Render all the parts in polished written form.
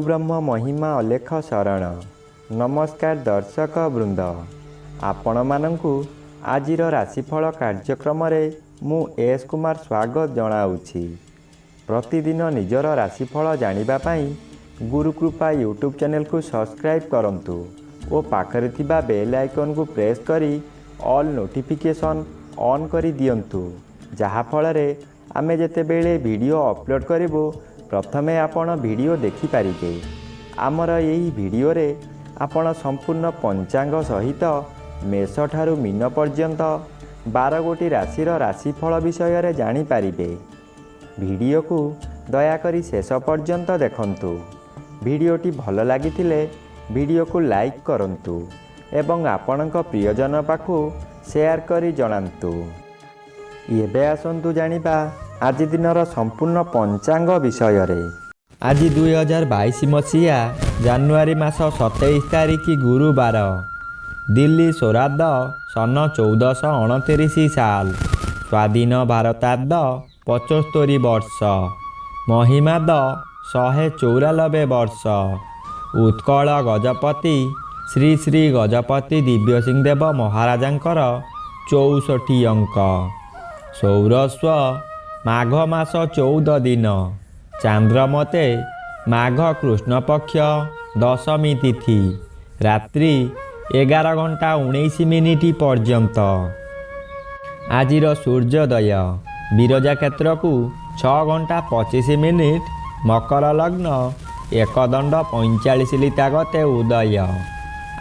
गुरुब्रह्म महिमा अलेख शरण। नमस्कार दर्शक वृंद, आपण मानंकु आजिर राशिफल कार्यक्रम रे मु एस कुमार स्वागत जनाऊछि। प्रतिदिन निजर राशिफल जानिबा पई गुरुकृपा यूट्यूब चैनल को सब्सक्राइब करंतु ओ पाखरे थिबा बेल आइकन को प्रेस करी ऑल नोटिफिकेशन ऑन करी दियंतु, जहा फल रे आमे जेते बेले वीडियो अपलोड करिवो प्रथमे आपण वीडियो देखि पारिबे। आमर यही वीडियो रे आपण संपूर्ण पंचांग सहित मेष ठारू मीन पर्यंत 12 गोटी राशिर राशिफल विषय रे जानि पारिबे। वीडियो को दयाकरी शेष पर्यंत देखंतु। वीडियोटी भल लागिथिले वीडियो को लाइक करंतु एवं आपणक प्रियजन पाखु शेयर करी जणांतु। एबे आसंतु जानिबा आज दिनर संपूर्ण पंचांग विषय रे। आज 2022 मसीहा जानुआरी मास 27 तारिख गुरुवार, दिल्ली सौराद सन 1429 साल, स्वाधीन भारताब्द 75 वर्ष, महिमाद 194 वर्ष, उत्कल गजपति श्री श्री गजपति दिव्यसिंह देव महाराजांकर 64 अंक, सौरस्व माघ मास 14 दिन, चांद्रमते माघ कृष्ण पक्ष दशमी तिथि, रात्रि 11 घंटा 19 मिनिट पर्यंत। आजिर सूर्योदय विरजा क्षेत्र को 6 घंटा 25 मिनिट, मकर लग्न 1 दंड 45 लिता गते उदय।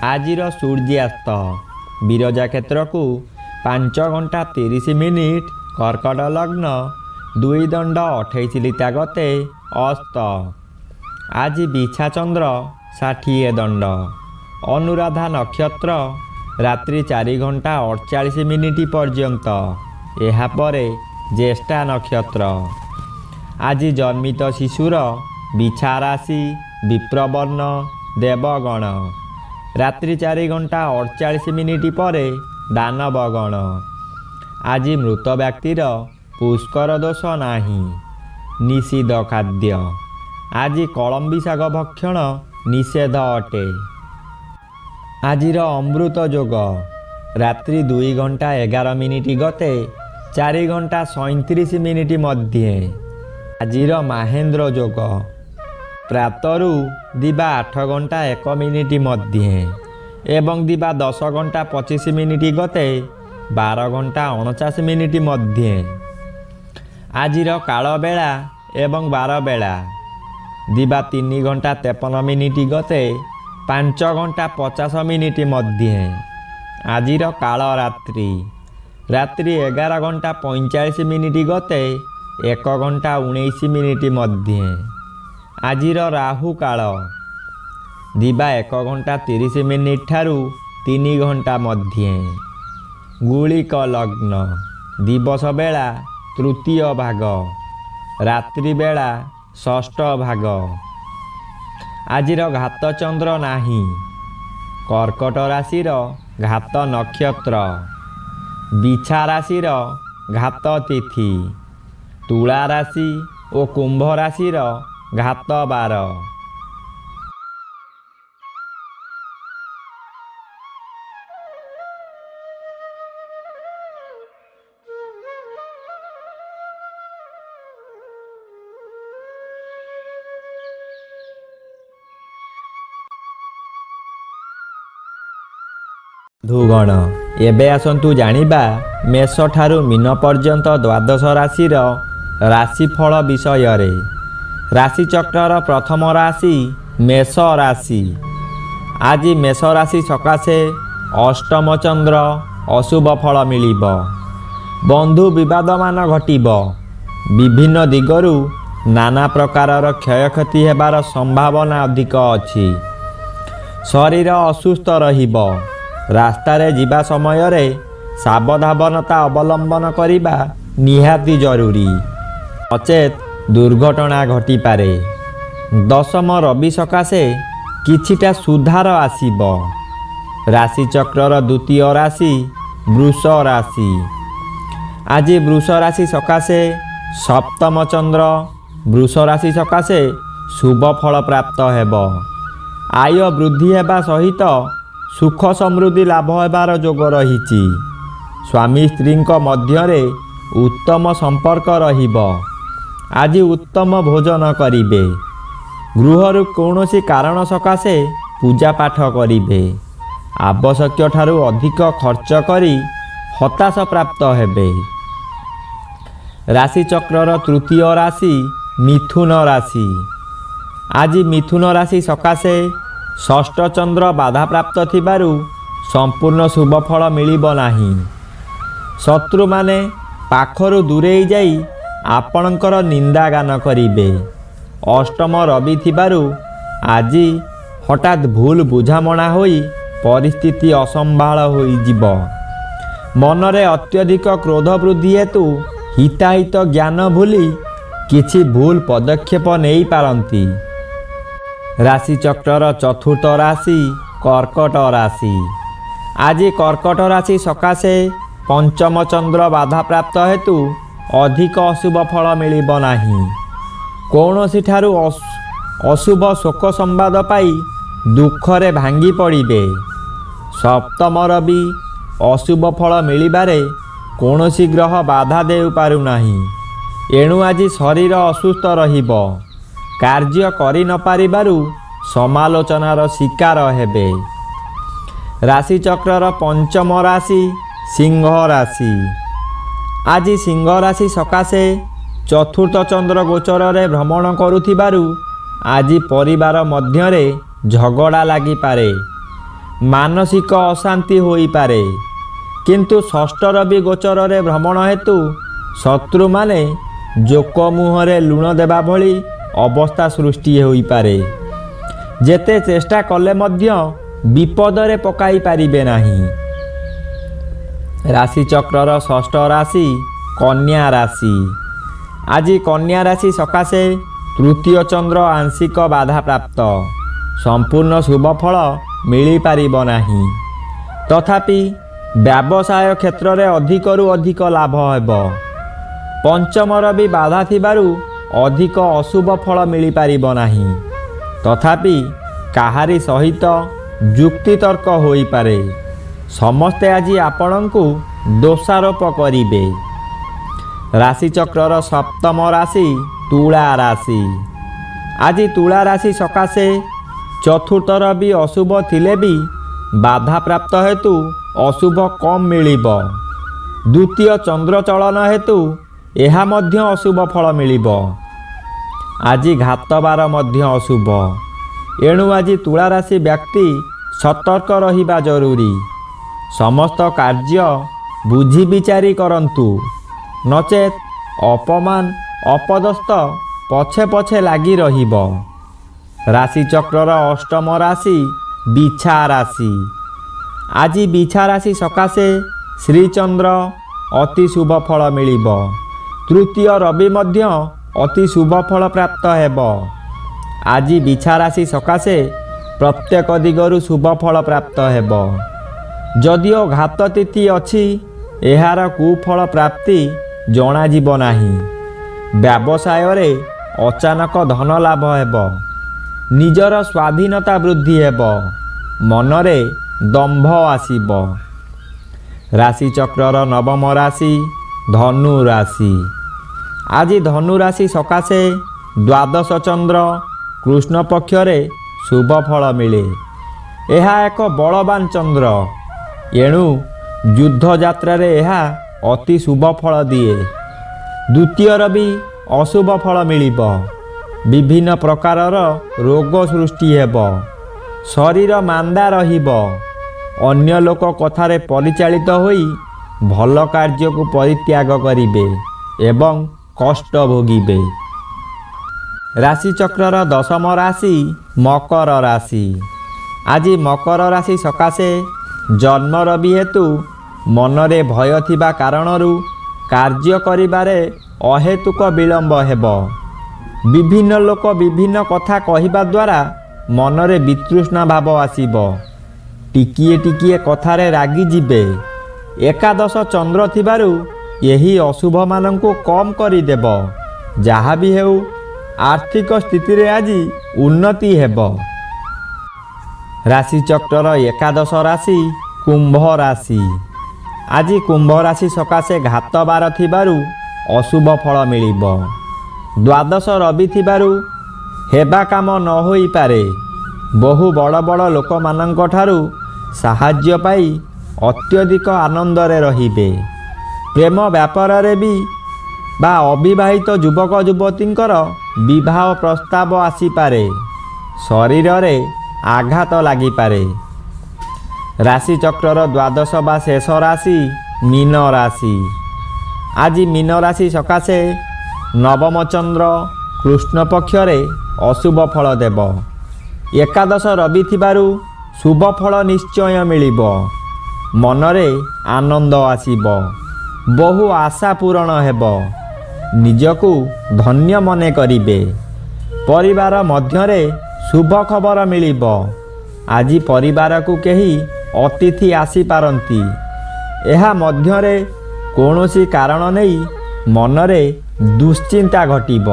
आजिर सूर्यास्त विरजा क्षेत्र को 5 घंटा 30 मिनिट, कर्कट लग्न 2 दंड 28 लिता गते अस्त। आज बिछा चंद्र 60 दंड, अनुराधा नक्षत्र रात्रि 4 घंटा 48 मिनिट पर्यंत, एहा परे ज्येष्ठा नक्षत्र। आज जन्मित शिशुर बिछा राशि विप्रवर्ण देवगण, रात्रि 4 घंटा 48 मिनिट परे दानवगण। आज मृत व्यक्तिर पुष्कर दोष नाही, निषिद्ध खाद्य। आज कलम्बी शाग भक्षण निषेध अटे। आजिर अमृत जोग रात्रि 2 घंटा 11 मिनिट गते 4 घंटा 37 मिनिट मध्य। आजिर महेंद्र जोग प्रातरु दिबा 8 घंटा 1 मिनिट मध्य एवं दिबा 10 घंटा 25 मिनिट गते 12 घंटा 49 मिनिट मध्य। आजिर काल बेला एवं 12 बेला दिबा 3 घंटा 53 मिनिट गते 5 घंटा 50 मिनिट मध्य। आजिर काल रात्रि रात्रि 11 घंटा 45 मिनिट गते 1 घंटा 19 मिनिट मध्य। आजिर राहु काल दिबा 1 घंटा 30 मिनिट ठारू 3 घंटा मध्य। गुलिक लग्न दिवस बेला तृतीय भाग, रात्रि बेला षष्ठ भाग। आजिर घात चंद्र नाही, कर्कट राशिर घात नक्षत्र, बिछा राशिर घात तिथि, तुला राशि और कुंभ राशिर घात बार। धुगण एबे आसंतु जानिबा मेष ठारू मीन पर्यंत द्वादश राशिर राशिफल विषय रे। राशि चक्रर प्रथम राशि मेष राशि। आज मेष राशि सकाशे अष्टम चंद्र अशुभ फल मिलिब, बंधु विवाद मान घटिब, विभिन्न दिगरु नाना प्रकारर क्षयक्षति हेबार संभावना अधिक अछि। शरीर असुस्थ रहिब, रास्तारे जिबा समय रे सावधानता अवलंबन करिबा निहाती जरूरी, अचेत दुर्घटना घटी पारे। दशम रवि सकाशे किछिटा सुधार आसीब। राशि चक्रर द्वितीय राशि वृष राशि। आज वृष राशि सकाशे सप्तम चंद्र वृष राशि सकाशे ଶୁଭ ଫଳ ପ୍ରାପ୍ତ ହେବ। ଆୟ ବୃଦ୍ଧି ହେବା ସହିତ ସୁଖ ସମୃଦ୍ଧି ଲାଭ ହେବାର ଯୋଗ ରହିଛି। ସ୍ୱାମୀ ସ୍ତ୍ରୀଙ୍କ ମଧ୍ୟରେ ଉତ୍ତମ ସମ୍ପର୍କ ରହିବ। ଆଜି ଉତ୍ତମ ଭୋଜନ କରିବେ। ଗୃହରୁ କୌଣସି କାରଣ ସକାଶେ ପୂଜାପାଠ କରିବେ। ଆବଶ୍ୟକ ଠାରୁ ଅଧିକ ଖର୍ଚ୍ଚ କରି ହତାଶ ପ୍ରାପ୍ତ ହେବେ। ରାଶିଚକ୍ରର ତୃତୀୟ ରାଶି ମିଥୁନ ରାଶି। ଆଜି ମିଥୁନ ରାଶି ସକାଶେ ଷଷ୍ଠ ଚନ୍ଦ୍ର ବାଧାପ୍ରାପ୍ତ ଥିବାରୁ ସମ୍ପୂର୍ଣ୍ଣ ଶୁଭ ଫଳ ମିଳିବ ନାହିଁ। ଶତ୍ରୁମାନେ ପାଖରୁ ଦୂରେଇ ଯାଇ ଆପଣଙ୍କର ନିନ୍ଦାଗାନ କରିବେ। ଅଷ୍ଟମ ରବି ଥିବାରୁ ଆଜି ହଠାତ୍ ଭୁଲ ବୁଝାମଣା ହୋଇ ପରିସ୍ଥିତି ଅସମ୍ଭାଳ ହୋଇଯିବ। ମନରେ ଅତ୍ୟଧିକ କ୍ରୋଧ ବୃଦ୍ଧି ହେତୁ ହିତାହିତ ଜ୍ଞାନ ଭୁଲି କିଛି ଭୁଲ ପଦକ୍ଷେପ ନେଇପାରନ୍ତି। ରାଶିଚକ୍ରର ଚତୁର୍ଥ ରାଶି କର୍କଟ ରାଶି। ଆଜି କର୍କଟ ରାଶି ସକାଶେ ପଞ୍ଚମ ଚନ୍ଦ୍ର ବାଧାପ୍ରାପ୍ତ ହେତୁ ଅଧିକ ଅଶୁଭ ଫଳ ମିଳିବ ନାହିଁ। କୌଣସିଠାରୁ ଅଶୁଭ ଶୋକ ସମ୍ବାଦ ପାଇ ଦୁଃଖରେ ଭାଙ୍ଗି ପଡ଼ିବେ। ସପ୍ତମ ରବି ଅଶୁଭ ଫଳ ମିଳିବାରେ କୌଣସି ଗ୍ରହ ବାଧା ଦେଇପାରୁନାହିଁ। ଏଣୁ ଆଜି ଶରୀର ଅସୁସ୍ଥ ରହିବ। କାର୍ଯ୍ୟ କରି ନ ପାରିବାରୁ ସମାଲୋଚନାର ଶିକାର ହେବେ। ରାଶିଚକ୍ରର ପଞ୍ଚମ ରାଶି ସିଂହ ରାଶି। ଆଜି ସିଂହ ରାଶି ସକାଶେ ଚତୁର୍ଥ ଚନ୍ଦ୍ର ଗୋଚରରେ ଭ୍ରମଣ କରୁଥିବାରୁ ଆଜି ପରିବାର ମଧ୍ୟରେ ଝଗଡ଼ା ଲାଗିପାରେ। ମାନସିକ ଅଶାନ୍ତି ହୋଇପାରେ। କିନ୍ତୁ ଷଷ୍ଠ ରବି ଗୋଚରରେ ଭ୍ରମଣ ହେତୁ ଶତ୍ରୁମାନେ ଜୋକ ମୁହଁରେ ଲୁଣ ଦେବା ଭଳି ଅବସ୍ଥା ସୃଷ୍ଟି ହୋଇପାରେ। ଯେତେ ଚେଷ୍ଟା କଲେ ମଧ୍ୟ ବିପଦରେ ପକାଇ ପାରିବେ ନାହିଁ। ରାଶିଚକ୍ରର ଷଷ୍ଠ ରାଶି କନ୍ୟା ରାଶି। ଆଜି କନ୍ୟା ରାଶି ସକାଶେ ତୃତୀୟ ଚନ୍ଦ୍ର ଆଂଶିକ ବାଧାପ୍ରାପ୍ତ। ସମ୍ପୂର୍ଣ୍ଣ ଶୁଭ ଫଳ ମିଳିପାରିବ ନାହିଁ। ତଥାପି ବ୍ୟବସାୟ କ୍ଷେତ୍ରରେ ଅଧିକରୁ ଅଧିକ ଲାଭ ହେବ। ପଞ୍ଚମ ରବି ବାଧା ଥିବାରୁ ଅଧିକ ଅଶୁଭ ଫଳ ମିଳିପାରିବ ନାହିଁ। ତଥାପି କାହାରି ସହିତ ଯୁକ୍ତିତର୍କ ହୋଇପାରେ। ସମସ୍ତେ ଆଜି ଆପଣଙ୍କୁ ଦୋଷାରୋପ କରିବେ। ରାଶିଚକ୍ରର ସପ୍ତମ ରାଶି ତୁଳା ରାଶି। ଆଜି ତୁଳା ରାଶି ସକାଶେ ଚତୁର୍ଥ ରବି ଅଶୁଭ ଥିଲେ ବି ବାଧାପ୍ରାପ୍ତ ହେତୁ ଅଶୁଭ କମ୍ ମିଳିବ। ଦ୍ୱିତୀୟ ଚନ୍ଦ୍ରଚଳନ ହେତୁ ଏହା ମଧ୍ୟ ଅଶୁଭ ଫଳ ମିଳିବ। ଆଜି ଘାତବାର ମଧ୍ୟ ଅଶୁଭ। ଏଣୁ ଆଜି ତୁଳା ରାଶି ବ୍ୟକ୍ତି ସତର୍କ ରହିବା ଜରୁରୀ। ସମସ୍ତ କାର୍ଯ୍ୟ ବୁଝି ବିଚାରି କରନ୍ତୁ। ନଚେତ୍ ଅପମାନ ଅପଦସ୍ତ ପଛେ ପଛେ ଲାଗି ରହିବ। ରାଶିଚକ୍ରର ଅଷ୍ଟମ ରାଶି ବିଛା ରାଶି। ଆଜି ବିଛା ରାଶି ସକାଶେ ଶ୍ରୀଚନ୍ଦ୍ର ଅତି ଶୁଭ ଫଳ ମିଳିବ। ତୃତୀୟ ରବି ମଧ୍ୟ ଅତି ଶୁଭ ଫଳ ପ୍ରାପ୍ତ ହେବ। ଆଜି ବିଛା ରାଶି ସକାଶେ ପ୍ରତ୍ୟେକ ଦିଗରୁ ଶୁଭ ଫଳ ପ୍ରାପ୍ତ ହେବ। ଯଦିଓ ଘାତ ତିଥି ଅଛି, ଏହାର କୁଫଳ ପ୍ରାପ୍ତି ଜଣାଯିବ ନାହିଁ। ବ୍ୟବସାୟରେ ଅଚାନକ ଧନ ଲାଭ ହେବ। ନିଜର ସ୍ୱାଧୀନତା ବୃଦ୍ଧି ହେବ। ମନରେ ଦମ୍ଭ ଆସିବ। ରାଶିଚକ୍ରର ନବମ ରାଶି ଧନୁ ରାଶି। ଆଜି ଧନୁ ରାଶି ସକାଶେ ଦ୍ୱାଦଶ ଚନ୍ଦ୍ର କୃଷ୍ଣ ପକ୍ଷରେ ଶୁଭ ଫଳ ମିଳେ। ଏହା ଏକ ବଳବାନ ଚନ୍ଦ୍ର। ଏଣୁ ଯୁଦ୍ଧ ଯାତ୍ରାରେ ଏହା ଅତି ଶୁଭ ଫଳ ଦିଏ। ଦ୍ୱିତୀୟ ରବି ଅଶୁଭ ଫଳ ମିଳିବ। ବିଭିନ୍ନ ପ୍ରକାରର ରୋଗ ସୃଷ୍ଟି ହେବ। ଶରୀର ମାନ୍ଦା ରହିବ। ଅନ୍ୟ ଲୋକ କଥାରେ ପରିଚାଳିତ ହୋଇ ଭଲ କାର୍ଯ୍ୟକୁ ପରିତ୍ୟାଗ କରିବେ ଏବଂ କଷ୍ଟ ଭୋଗିବେ। ରାଶିଚକ୍ରର ଦଶମ ରାଶି ମକର ରାଶି। ଆଜି ମକର ରାଶି ସକାଶେ ଜନ୍ମ ରବି ହେତୁ ମନରେ ଭୟ ଥିବା କାରଣରୁ କାର୍ଯ୍ୟ କରିବାରେ ଅହେତୁକ ବିଳମ୍ବ ହେବ। ବିଭିନ୍ନ ଲୋକ ବିଭିନ୍ନ କଥା କହିବା ଦ୍ୱାରା ମନରେ ବିତୃଷ୍ଣା ଭାବ ଆସିବ। ଟିକିଏ ଟିକିଏ କଥାରେ ରାଗିଯିବେ। ଏକାଦଶ ଚନ୍ଦ୍ର ଥିବାରୁ ଏହି ଅଶୁଭମାନଙ୍କୁ କମ୍ କରିଦେବ। ଯାହା ବି ହେଉ ଆର୍ଥିକ ସ୍ଥିତିରେ ଆଜି ଉନ୍ନତି ହେବ। ରାଶିଚକ୍ରର ଏକାଦଶ ରାଶି କୁମ୍ଭ ରାଶି। ଆଜି କୁମ୍ଭ ରାଶି ସକାଶେ ଘାତବାର ଥିବାରୁ ଅଶୁଭ ଫଳ ମିଳିବ। ଦ୍ୱାଦଶ ରବି ଥିବାରୁ ହେବା କାମ ନ ହୋଇପାରେ। ବହୁ ବଡ଼ ବଡ଼ ଲୋକମାନଙ୍କ ଠାରୁ ସାହାଯ୍ୟ ପାଇ ଅତ୍ୟଧିକ ଆନନ୍ଦରେ ରହିବେ। ପ୍ରେମ ବ୍ୟାପାରରେ ବି ବା ଅବିବାହିତ ଯୁବକ ଯୁବତୀଙ୍କର ବିବାହ ପ୍ରସ୍ତାବ ଆସିପାରେ। ଶରୀରରେ ଆଘାତ ଲାଗିପାରେ। ରାଶିଚକ୍ରର ଦ୍ୱାଦଶ ବା ଶେଷ ରାଶି ମୀନ ରାଶି। ଆଜି ମୀନ ରାଶି ସକାଶେ ନବମ ଚନ୍ଦ୍ର କୃଷ୍ଣ ପକ୍ଷରେ ଅଶୁଭ ଫଳ ଦେବ। ଏକାଦଶ ରବି ଥିବାରୁ ଶୁଭ ଫଳ ନିଶ୍ଚୟ ମିଳିବ। ମନରେ ଆନନ୍ଦ ଆସିବ। ବହୁ ଆଶା ପୂରଣ ହେବ। ନିଜକୁ ଧନ୍ୟ ମନେ କରିବେ। ପରିବାର ମଧ୍ୟରେ ଶୁଭ ଖବର ମିଳିବ। ଆଜି ପରିବାରକୁ କେହି ଅତିଥି ଆସିପାରନ୍ତି। ଏହା ମଧ୍ୟରେ କୌଣସି କାରଣ ନେଇ ମନରେ ଦୁଶ୍ଚିନ୍ତା ଘଟିବ।